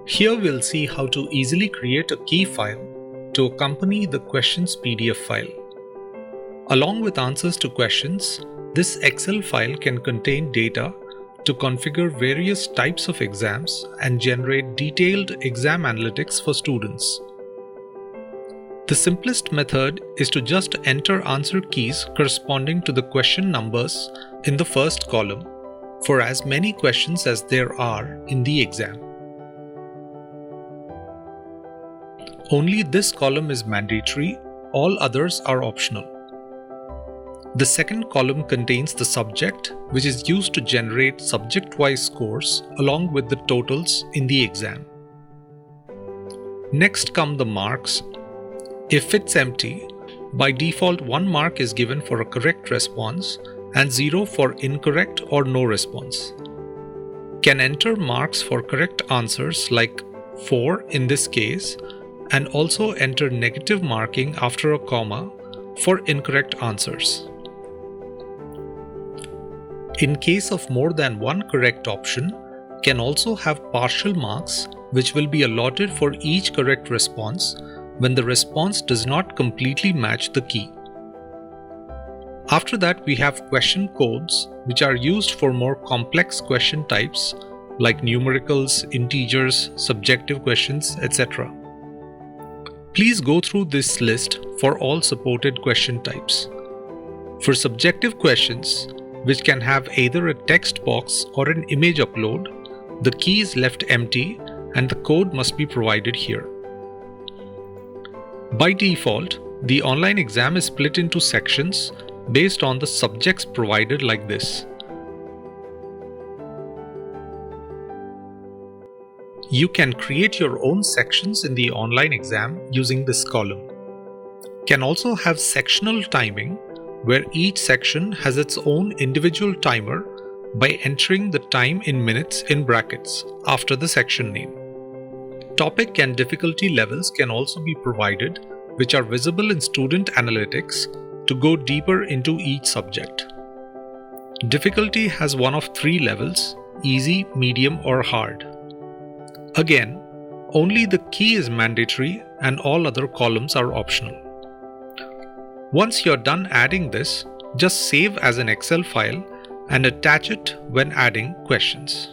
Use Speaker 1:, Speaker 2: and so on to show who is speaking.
Speaker 1: Here we'll see how to easily create a key file to accompany the questions PDF file. Along with answers to questions, this Excel file can contain data to configure various types of exams and generate detailed exam analytics for students. The simplest method is to just enter answer keys corresponding to the question numbers in the first column for as many questions as there are in the exam. Only this column is mandatory, all others are optional. The second column contains the subject, which is used to generate subject-wise scores along with the totals in the exam. Next come the marks. If it's empty, by default 1 mark is given for a correct response and 0 for incorrect or no response. Can enter marks for correct answers like 4 in this case, and also enter negative marking after a comma for incorrect answers. In case of more than one correct option, can also have partial marks which will be allotted for each correct response when the response does not completely match the key. After that, we have question codes which are used for more complex question types like numericals, integers, subjective questions, etc. Please go through this list for all supported question types. For subjective questions, which can have either a text box or an image upload, the key is left empty and the code must be provided here. By default, the online exam is split into sections based on the subjects provided like this. You can create your own sections in the online exam using this column. Can also have sectional timing, where each section has its own individual timer by entering the time in minutes in brackets after the section name. Topic and difficulty levels can also be provided, which are visible in Student Analytics to go deeper into each subject. Difficulty has one of 3 levels: easy, medium, or hard. Again, only the key is mandatory and all other columns are optional. Once you're done adding this, just save as an Excel file and attach it when adding questions.